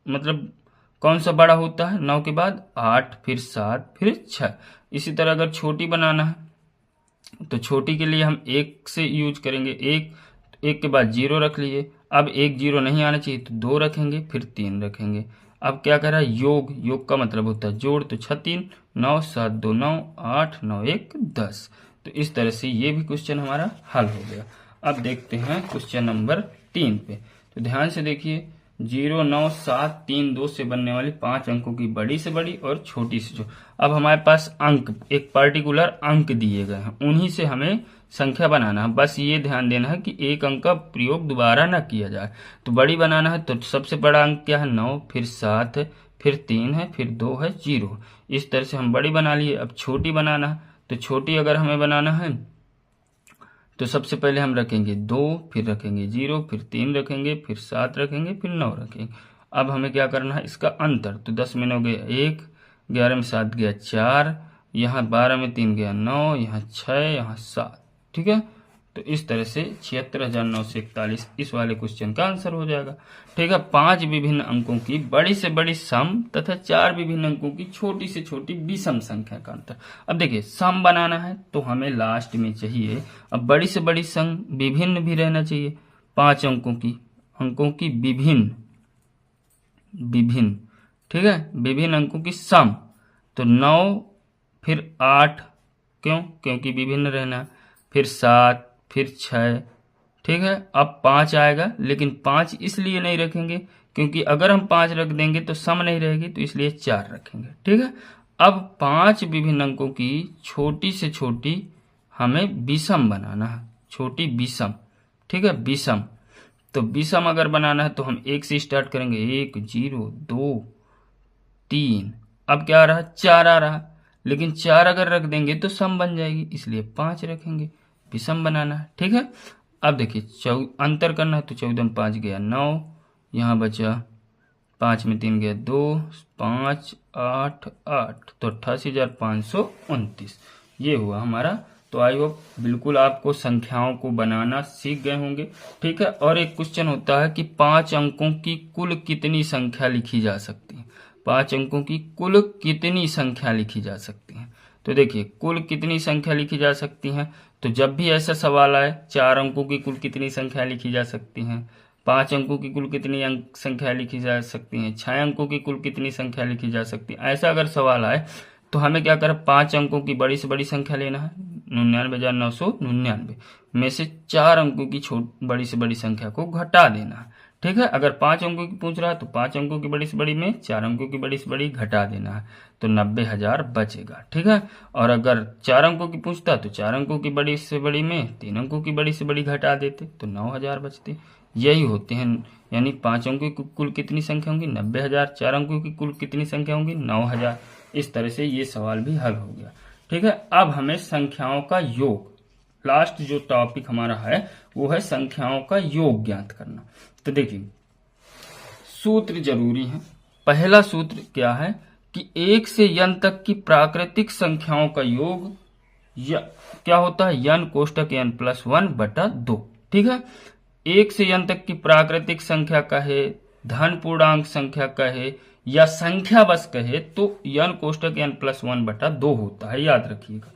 मतलब कौन सा बड़ा होता है, 9 के बाद 8, फिर 7, फिर 6। इसी तरह अगर छोटी बनाना है तो छोटी के लिए हम 1 से यूज करेंगे, 1 के बाद 0 रख लिए। अब 1 0 नहीं आना चाहिए तो 2 रखेंगे, फिर 3 रखेंगे। अब क्या करा, योग का मतलब होता है जोड़, तो 6 3 9 7 2 9 8 9 1 10। तो इस तरह से ये भी क्वेश्चन हमारा हल हो गया। अब देखते हैं क्वेश्चन नंबर 3 पे, तो ध्यान से देखिए, 0 9 7 3 2 से बनने वाली 5 अंकों की बड़ी से बड़ी और छोटी से छोटी। अब हमारे पास अंक, एक पर्टिकुलर अंक दिए गए हैं, उन्हीं से हमें संख्या बनाना है। बस ये ध्यान देना है कि एक अंक का प्रयोग दोबारा ना किया जाए। तो बड़ी बनाना है तो सबसे बड़ा अंक क्या है, 9, फिर 7 है, फिर 3 है, फिर 2 है, 0। इस तरह से हम बड़ी बना लिए। अब छोटी बनाना है तो छोटी अगर हमें बनाना है तो सबसे पहले हम रखेंगे 2, फिर रखेंगे 0, फिर 3 रखेंगे, फिर 7 रखेंगे, फिर 9 रखेंगे। अब हमें क्या करना है, इसका अंतर, तो 10 में 9 गया 1, 11 में 7 गया 4, यहाँ 12 में 3 गया 9, यहाँ 6, यहाँ 7। ठीक है, तो इस तरह से 76,941 इस वाले क्वेश्चन का आंसर हो जाएगा। ठीक है, 5 विभिन्न अंकों की बड़ी से बड़ी सम तथा 4 विभिन्न अंकों की छोटी से छोटी विषम संख्या का अंतर। अब देखिए सम बनाना है तो हमें लास्ट में चाहिए, अब बड़ी से बड़ी सम विभिन्न भी रहना चाहिए, 5 अंकों की विभिन्न, ठीक है, विभिन्न अंकों की सम, तो 9 फिर 8, क्योंकि विभिन्न रहना, फिर 7, फिर 6। ठीक है, अब 5 आएगा, लेकिन 5 इसलिए नहीं रखेंगे क्योंकि अगर हम 5 रख देंगे तो सम नहीं रहेगी, तो इसलिए 4 रखेंगे। ठीक है, अब 5 विभिन्न अंकों की छोटी से छोटी हमें विषम बनाना है, छोटी विषम। ठीक है, विषम, तो विषम अगर बनाना है तो हम 1 से स्टार्ट करेंगे, 1 0 2 3। अब क्या आ रहा, 4 आ रहा, लेकिन 4 अगर रख देंगे तो सम बन जाएगी, इसलिए 5 रखेंगे, विषम बनाना है। ठीक है, अब देखिए अंतर करना है तो 14 में 5 गया 9, यहाँ बचा 5 में 3 गया 2, 5 8 8, तो 88,529 ये हुआ हमारा। तो आई होप बिल्कुल आपको संख्याओं को बनाना सीख गए होंगे। ठीक है, और एक क्वेश्चन होता है कि 5 अंकों की कुल कितनी संख्या लिखी जा सकती है, 5 अंकों की कुल कितनी संख्या लिखी जा सकती है। तो देखिए कुल कितनी संख्या लिखी जा सकती है, तो जब भी ऐसा सवाल आए 4 अंकों की कुल कितनी संख्या लिखी जा सकती है, 5 अंकों की कुल कितनी संख्या लिखी जा सकती है, 6 अंकों की कुल कितनी संख्या लिखी जा सकती है, ऐसा अगर सवाल आए तो हमें क्या करें, 5 अंकों की बड़ी से बड़ी संख्या लेना है, 99,999 में से 4 अंकों की बड़ी से बड़ी संख्या को घटा देना है। ठीक है। अगर 5 अंकों की पूछ रहा है तो 5 अंकों की बड़ी से बड़ी में 4 अंकों की बड़ी से बड़ी घटा देना है, तो 90,000 बचेगा। ठीक है। और अगर 4 अंकों की पूछता तो 4 अंकों की बड़ी से बड़ी में 3 अंकों की बड़ी से बड़ी घटा देते तो 9,000 बचते। यही होते हैं, यानी 5 अंकों की कुल कितनी संख्या होंगी 90,000, 4 अंकों की कुल कितनी संख्या होंगी 9,000। इस तरह से ये सवाल भी हल हो गया। ठीक है। अब हमें संख्याओं का योग, लास्ट जो टॉपिक हमारा है वो है संख्याओं का योग ज्ञात करना। तो देखिए सूत्र जरूरी है। पहला सूत्र क्या है कि 1 से n तक की प्राकृतिक संख्याओं का योग क्या होता है n कोष्टक n+1/2। ठीक है। 1 से n तक की प्राकृतिक संख्या कहे, धन पूर्णांक संख्या कहे या संख्या बस कहे तो n कोष्टक n+1/2 होता है, याद रखिएगा।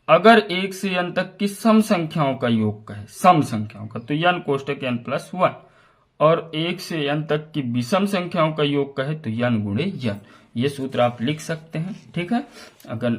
अगर 1 से n तक की सम संख्याओं का योग कहे, सम संख्याओं का, तो n कोष्टक n+1, और 1 से n तक की विषम संख्याओं का योग कहे तो n गुणे n। ये सूत्र आप लिख सकते हैं। ठीक है। अगर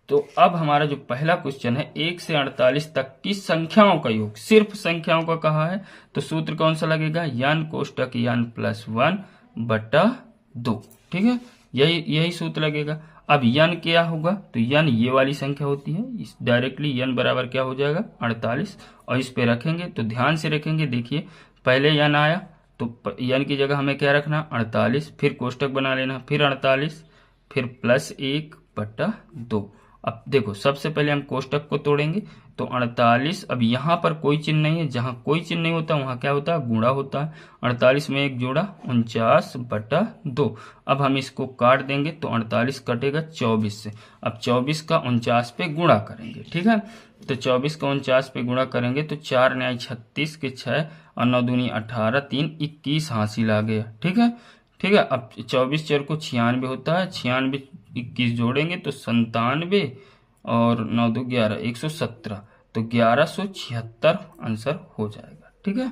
तो अब हमारा जो पहला क्वेश्चन है 1 से 48 तक की संख्याओं का योग, सिर्फ संख्याओं का कहा है, तो सूत्र कौन सा लगेगा n कोष्टक n+1/2। ठीक है। यही सूत्र लगेगा। अब n क्या होगा, तो n ये वाली संख्या होती है, इस डायरेक्टली n बराबर क्या हो जाएगा 48, और इस पे रखेंगे तो ध्यान से रखेंगे। देखिए पहले n आया तो n की जगह हमें क्या रखना 48, फिर कोष्टक बना लेना, फिर 48, फिर +1/2। अब देखो सबसे पहले हम कोष्टक को तोड़ेंगे तो 48, अब यहाँ पर कोई चिन्ह नहीं है, जहाँ कोई चिन्ह नहीं होता वहां क्या होता है गुणा होता है। 48 में 1 जोड़ा 49/2। अब हम इसको काट देंगे तो 48 कटेगा 24 से। अब 24 का 49 पे गुणा करेंगे। ठीक है। तो 24 का 49 पे गुणा करेंगे तो 4 न्याय 36 के 6 और 9 दूनी 18, 3 21 हासिल आ गया। ठीक है। ठीक है। अब 24 4 को 96 होता है, 96 21 जोड़ेंगे तो 97 और 9 2 11 117, तो 1176 आंसर हो जाएगा। ठीक है।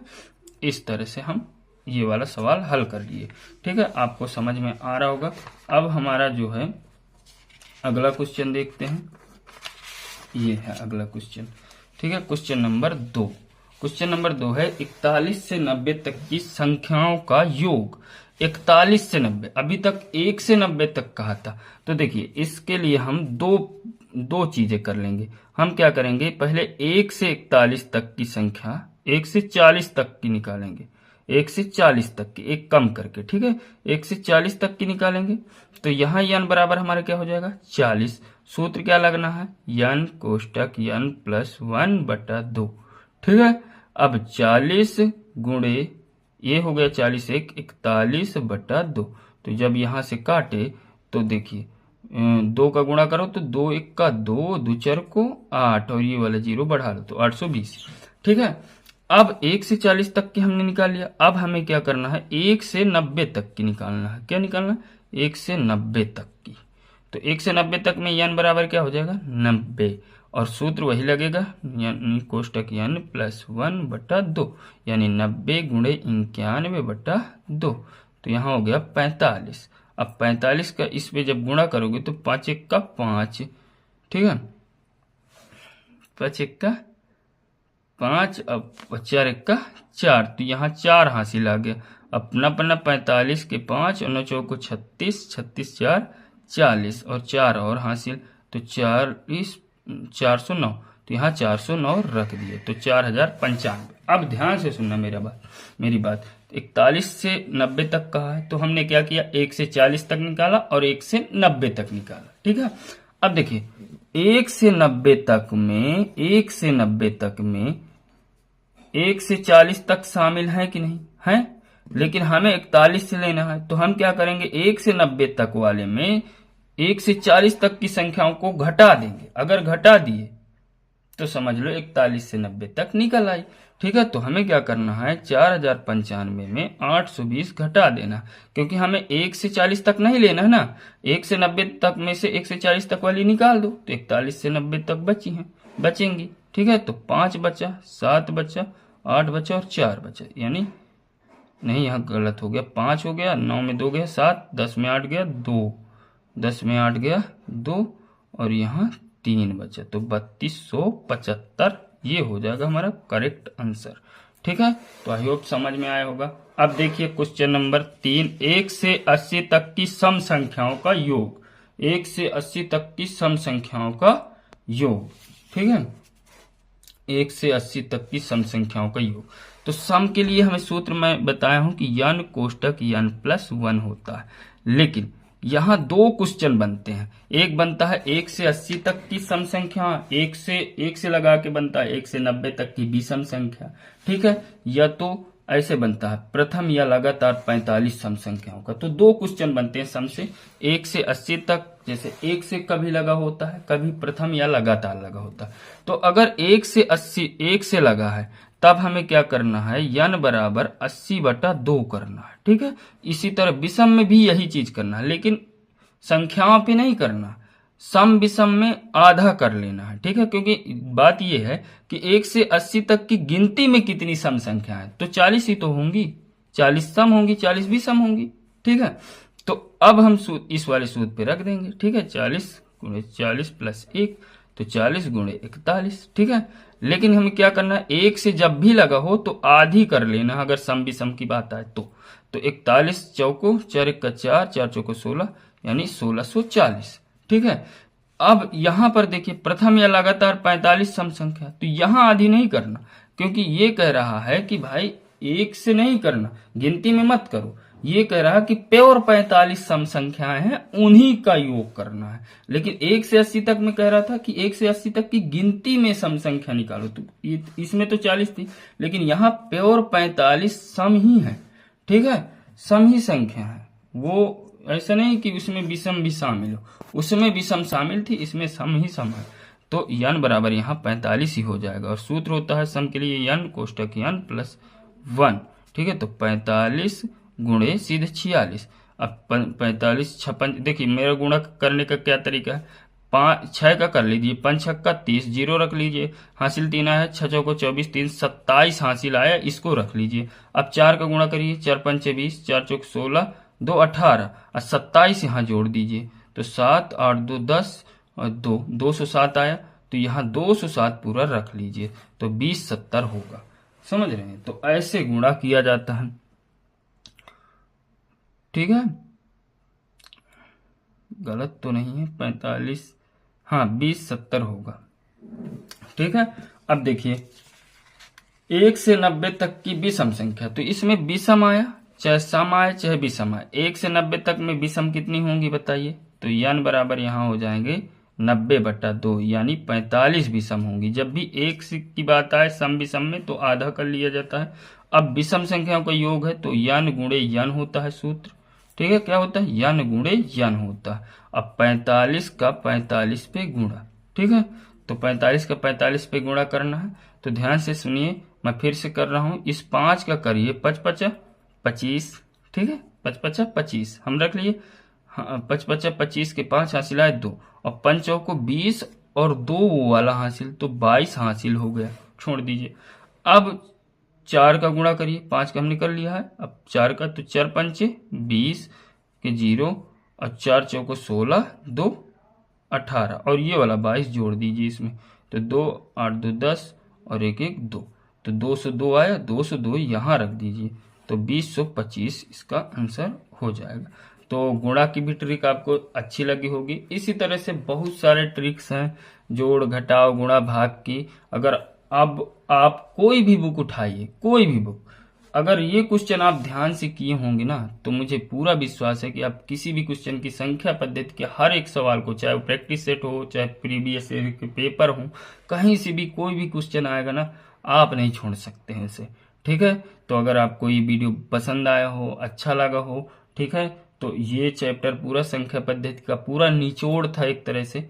इस तरह से हम ये वाला सवाल हल कर लिए। ठीक है। आपको समझ में आ रहा होगा। अब हमारा जो है अगला क्वेश्चन देखते हैं। ये है अगला क्वेश्चन। ठीक है। Question number 2। क्वेश्चन नंबर 2 है 41 से 90 तक की संख्याओं का योग। 41 से 90, अभी तक 1 से 90 तक कहा था। तो देखिए इसके लिए हम दो चीजें कर लेंगे। हम क्या करेंगे, पहले 1 से 41 तक की संख्या 1 से 40 तक की निकालेंगे, 1 से 40 तक की, एक कम करके। ठीक है। 1 से 40 तक की निकालेंगे तो यहाँ n बराबर हमारा क्या हो जाएगा 40। सूत्र क्या लगना है n कोष्टक n+1/2। ठीक है। अब 40 गुणे ये हो गया 40 1 41/2। तो जब यहां से काटे तो देखिए 2 का गुणा करो तो 2 1 का 2, 2 4 को 8 और ये वाला 0 बढ़ा लो तो 820। ठीक है। अब 1 से 40 तक की हमने निकाल लिया। अब हमें क्या करना है 1 से 90 तक की निकालना है। क्या निकालना है 1 से 90 तक की। तो 1 से 90 तक में n बराबर क्या हो जाएगा 90, और सूत्र वही लगेगा यानी कोष्टक n+1/2, यानी 90 गुणे 91/2। तो यहाँ हो गया 45। अब 45 का इस पे जब गुणा करोगे तो 5 1 का 5। ठीक है। 5 1 का 5, अब 4 1 का 4, तो यहाँ 4 हासिल आ गया। अपना 45 के 5 और 9 4 को 36, 36 4 40 और 4 और हासिल, तो 40 409, तो यहाँ 409 रख दिए तो 4095। अब ध्यान से सुनना मेरी बात। 41 से 90 तक कहा है तो हमने क्या किया 1 से 40 तक निकाला और 1 से 90 तक निकाला। ठीक है। अब देखिए 1 से 90 तक में 1 से 90 तक में 1 से 40 तक शामिल है कि नहीं है, लेकिन हमें 41 से लेना है। तो हम क्या करेंगे 1 से 90 तक वाले में 1 से 40 तक की संख्याओं को घटा देंगे। अगर घटा दिए तो समझ लो 41 से 90 तक निकल आई। ठीक है। तो हमें क्या करना है 4095 में 820 घटा देना, क्योंकि हमें 1 से 40 तक नहीं लेना है ना। 1 से 90 तक में से 1 से 40 तक वाली निकाल दो तो 41 से 90 तक बचेंगी। ठीक है। तो 5 बचा, 7 बचा, 8 बचा और 4 बचा, यानी नहीं यहाँ गलत हो गया, 5 हो गया, 9 में 2 गया 7, 10 में 8 गया 2, 10 में 8 गया 2 और यहाँ 3 बचा, तो 3275 ये हो जाएगा हमारा करेक्ट आंसर। ठीक है, तो आई होप समझ में आया होगा। अब देखिए क्वेश्चन नंबर 3, 1 से 80 तक की सम संख्याओं का योग। 1 से 80 तक की सम संख्याओं का योग, ठीक है, 1 से 80 तक की सम संख्याओं का योग। तो सम के लिए हमें सूत्र मैं बताया हूं कि n कोष्टक n प्लस 1 होता है, लेकिन यहाँ दो क्वेश्चन बनते हैं। एक बनता है 1 से 80 तक की सम संख्या, 1 से लगा के बनता है 1 से 90 तक की विषम संख्या, ठीक है, या तो ऐसे बनता है प्रथम या लगातार 45 सम संख्याओं का। तो दो क्वेश्चन बनते हैं सम से, 1 से 80 तक, जैसे 1 से कभी लगा होता है, कभी प्रथम या लगातार लगा होता है। तो अगर 1 से 80 1 से लगा है, तब हमें क्या करना है, n बराबर 80/2 करना है, ठीक है। इसी तरह विषम में भी यही चीज करना है, लेकिन संख्याओं पे नहीं करना, सम विषम में आधा कर लेना है, ठीक है। क्योंकि बात यह है कि 1 से 80 तक की गिनती में कितनी सम संख्या है, तो 40 ही तो होंगी, 40 सम होंगी, 40 भी सम होंगी, ठीक है। तो अब हम इस वाले सूत्र पे रख देंगे, ठीक है, 40 गुणे 40 प्लस 1, तो 40 गुणे 41, ठीक है। लेकिन हमें क्या करना है, 1 से जब भी लगा हो तो आधी कर लेना, अगर सम विषम की बात आए तो 41 चौको 4 1 का 4, 4 चौको 16, यानी 1640, ठीक है। अब यहां पर देखिए प्रथम या लगातार 45 सम संख्या, तो यहां आधी नहीं करना, क्योंकि ये कह रहा है कि भाई 1 से नहीं करना, गिनती में मत करो, ये कह रहा है कि प्योर 45 सम संख्याएं हैं, उन्हीं का योग करना है। लेकिन 1 से 80 तक में कह रहा था कि 1 से 80 तक की गिनती में सम संख्या निकालो, तो इसमें तो 40 थी, लेकिन यहाँ प्योर 45 सम ही है, ठीक है, सम ही संख्या है। वो ऐसा नहीं कि उसमें विषम भी शामिल हो, उसमें विषम शामिल थी, इसमें सम ही सम है। तो n बराबर यहाँ 45 ही हो जाएगा, और सूत्र होता है सम के लिए n कोष्टक n प्लस 1, ठीक है। तो 45 गुणे सीधे 46, अब 45 56, देखिए मेरा गुणा करने का क्या तरीका है, 6 का कर लीजिए, 5 6 का 30, 0 रख लीजिए, हासिल 3 आया, 6 चौको 24, 3 27 हासिल आया, इसको रख लीजिए। अब 4 का गुणा करिए, 4 5 20, 4 चौक 16, 2 18, और 27 यहाँ जोड़ दीजिए, तो 7 8 2 10 और 2 207 आया, तो यहाँ 207 पूरा रख लीजिए, तो 20 70 होगा, समझ रहे हैं। तो ऐसे गुणा किया जाता है, ठीक है, गलत तो नहीं है, 45, हाँ 20 70 होगा, ठीक है। अब देखिए 1 से 90 तक की विषम संख्या, तो इसमें विषम आया, चाहे सम आए चाहे विषम आए, 1 से 90 तक में विषम कितनी होंगी बताइए, तो n बराबर यहाँ हो जाएंगे 90/2, यानी 45 विषम होंगी। जब भी 1 की बात आए सम विषम में तो आधा कर लिया जाता है। अब विषम संख्याओं का योग है, तो n गुणे n होता है सूत्र, ठीक है, क्या होता है, n गुणे n होता है। अब 45 का 45 पे गुणा, ठीक है, तो 45 का 45 पे गुणा करना है। तो ध्यान से सुनिए, मैं फिर से कर रहा हूं, इस 5 का करिए 5 5 25, ठीक है, 5 5 25 हम रख लिए, 5 5 25 के 5 हासिल आए 2, और 5 चौको 20 और 2 वाला हासिल, तो 22 हासिल हो गया, छोड़ दीजिए। अब 4 का गुणा करिए, 5 का हमने कर लिया है, अब 4 का, तो 4 5 20 के 0, और 4 चौको 16, 2 18, और ये वाला 22 जोड़ दीजिए इसमें, तो 2 8 2 10 और 1 1 2, तो 202 आया, 202 यहाँ रख दीजिए, तो 2025 इसका आंसर हो जाएगा। तो गुणा की भी ट्रिक आपको अच्छी लगी होगी। इसी तरह से बहुत सारे ट्रिक्स हैं, जोड़ घटाव गुणा भाग की। अगर अब आप कोई भी बुक उठाइए, कोई भी बुक, अगर ये क्वेश्चन आप ध्यान से किए होंगे ना, तो मुझे पूरा विश्वास है कि आप किसी भी क्वेश्चन की संख्या पद्धति के हर एक सवाल को, चाहे वो प्रैक्टिस सेट हो, चाहे प्रीवियस ईयर के पेपर हो, कहीं से भी कोई भी क्वेश्चन आएगा ना, आप नहीं छोड़ सकते हैं इसे, ठीक है। तो अगर आपको ये वीडियो पसंद आया हो, अच्छा लगा हो, ठीक है, तो ये चैप्टर पूरा संख्या पद्धति का पूरा निचोड़ था एक तरह से,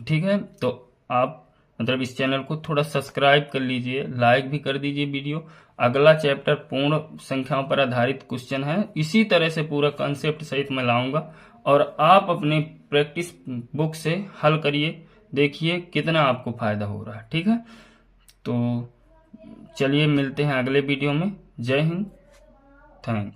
ठीक है। तो आप मतलब इस चैनल को थोड़ा सब्सक्राइब कर लीजिए, लाइक भी कर दीजिए वीडियो। अगला चैप्टर पूर्ण संख्याओं पर आधारित क्वेश्चन है, इसी तरह से पूरा कॉन्सेप्ट सहित मैं लाऊंगा, और आप अपने प्रैक्टिस बुक से हल करिए, देखिए कितना आपको फायदा हो रहा है, ठीक है। तो चलिए मिलते हैं अगले वीडियो में। जय हिंद, थैंक्स।